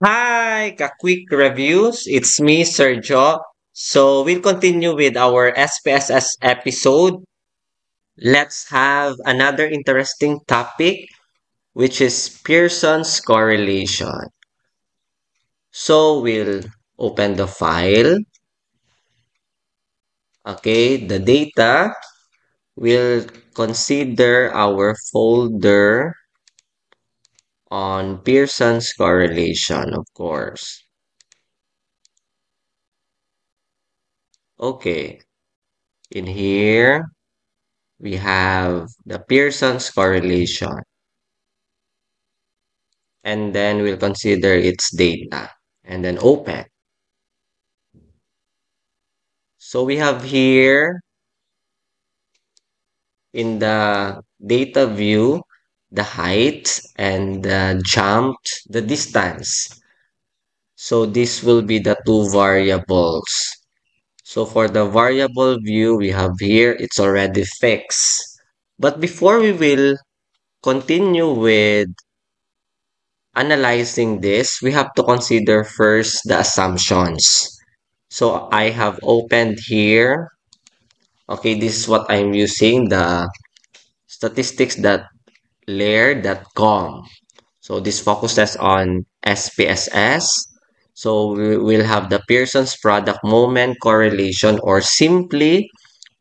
Hi, quick reviews. It's me, Sergio. So we'll continue with our SPSS episode. Let's have another interesting topic, which is Pearson's correlation. So we'll open the file. Okay, the data. We'll consider our folder on Pearson's correlation, of course. Okay, in here. We have the Pearson's correlation, and then we'll consider its data, and then open. So we have here in the data view, the height and the jumped, the distance. So this will be the two variables. So for the variable view we have here, it's already fixed. But before we will continue with analyzing this, we have to consider first the assumptions. So I have opened here. Okay, this is what I'm using, the statistics.layer.com. So this focuses on SPSS. So we will have the Pearson's product moment correlation or simply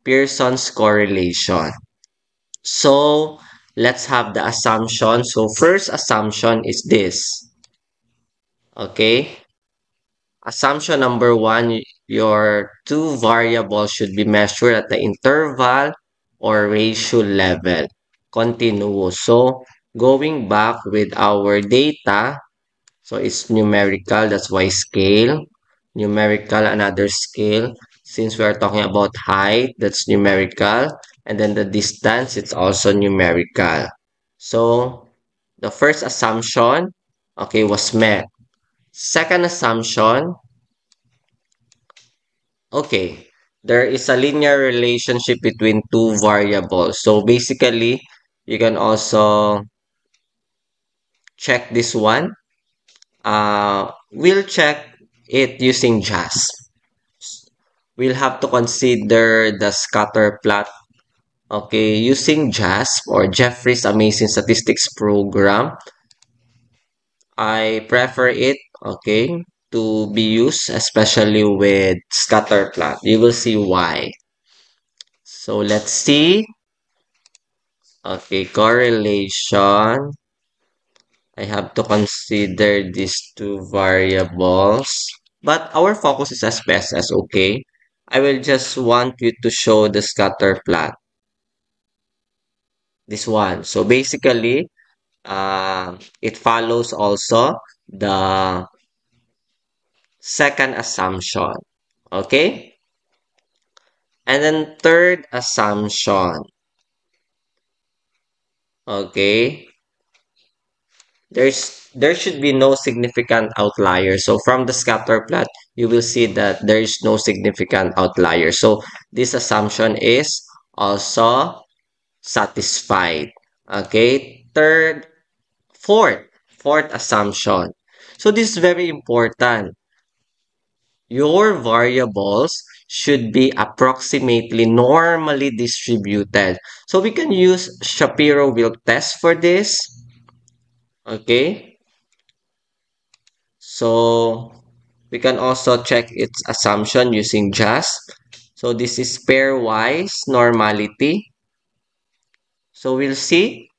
Pearson's correlation. So let's have the assumption. So first assumption is this. Okay, assumption number one, your two variables should be measured at the interval or ratio level, continuous. So going back with our data, so it's numerical, that's why scale, numerical, another scale. Since we are talking about height, that's numerical. And then the distance, it's also numerical. So the first assumption, okay, was met. Second assumption, okay, there is a linear relationship between two variables. So basically, you can also check this one. We'll check it using JASP. We'll have to consider the scatter plot. Okay, using JASP or Jeffrey's Amazing Statistics Program, I prefer it, okay, to be used, especially with scatter plot. You will see why. So let's see. Okay, correlation. I have to consider these two variables. But our focus is as best as okay. I will just want you to show the scatter plot. This one. So basically, it follows also the second assumption. Okay? And then third assumption. Okay? There should be no significant outlier. So from the scatter plot, you will see that there is no significant outlier. So this assumption is also satisfied. Okay? Fourth assumption. So this is very important. Your variables should be approximately normally distributed. So we can use Shapiro-Wilk test for this. Okay. So we can also check its assumption using JASP. So this is pairwise normality. So we'll see.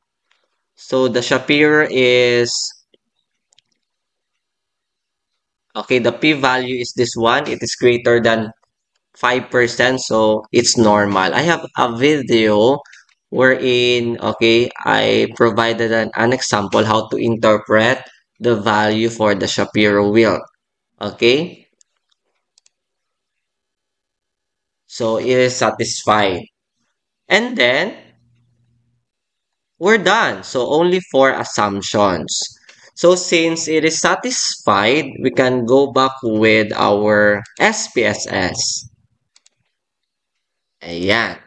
So the Shapiro is, okay, the p-value is this one. It is greater than 5%, so it's normal. I have a video wherein, okay, I provided an example how to interpret the value for the Shapiro wheel. Okay, so it is satisfied. And then we're done. So only four assumptions. So since it is satisfied, we can go back with our SPSS. Ayan.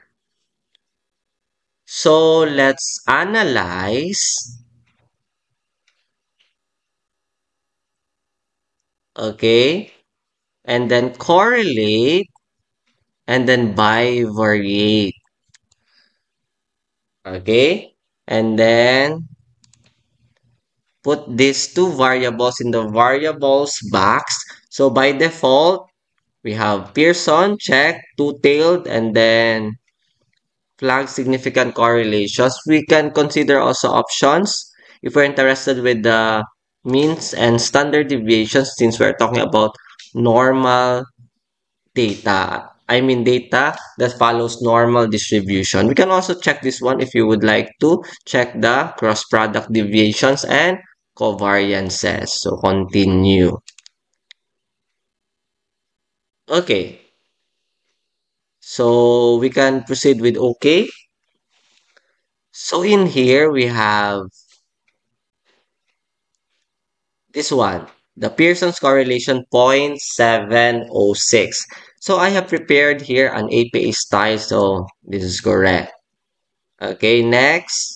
So let's analyze Okay? And then correlate, and then bivariate. Okay? And then put these two variables in the variables box. So by default, we have Pearson, check, two-tailed, and then flag significant correlations. We can consider also options if we're interested with the means and standard deviations since we're talking about normal data. I mean data that follows normal distribution. We can also check this one if you would like to check the cross product deviations and covariances. So continue. Okay. So we can proceed with okay. So in here we have this one, the Pearson's correlation 0.706. So I have prepared here an APA style, so this is correct. Okay, next,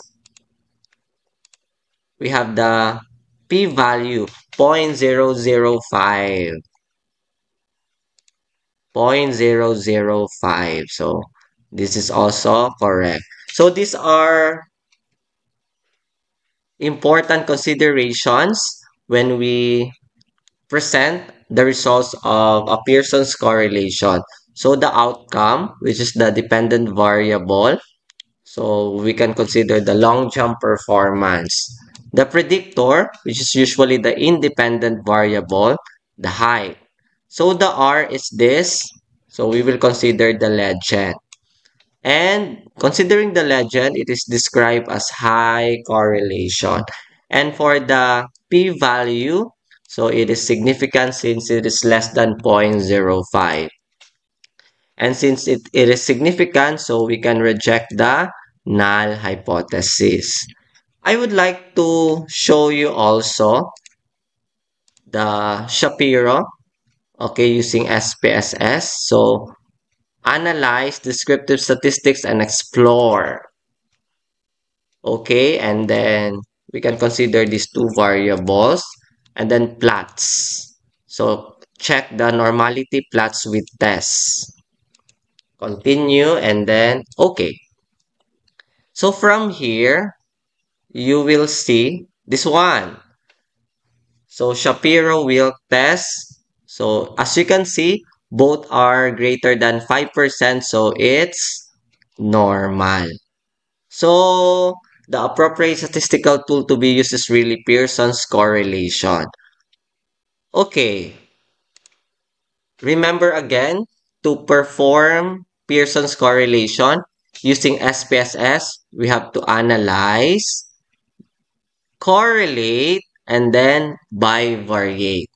we have the p-value 0.005. 0.005. So this is also correct. So these are important considerations when we present the results of a Pearson's correlation. So the outcome, which is the dependent variable, so we can consider the long jump performance. The predictor, which is usually the independent variable, the height. So the R is this. So we will consider the legend. And considering the legend, it is described as high correlation. And for the p-value, so it is significant since it is less than 0.05. And since it is significant, so we can reject the null hypothesis. I would like to show you also the Shapiro, okay, using SPSS. So analyze descriptive statistics and explore. Okay, and then we can consider these two variables and then plots. So check the normality plots with tests. Continue and then okay. So from here, you will see this one. So Shapiro will test. So as you can see, both are greater than 5%. So it's normal. So the appropriate statistical tool to be used is really Pearson's correlation. Okay. Remember again, to perform Pearson's correlation using SPSS, we have to analyze, correlate, and then bivariate.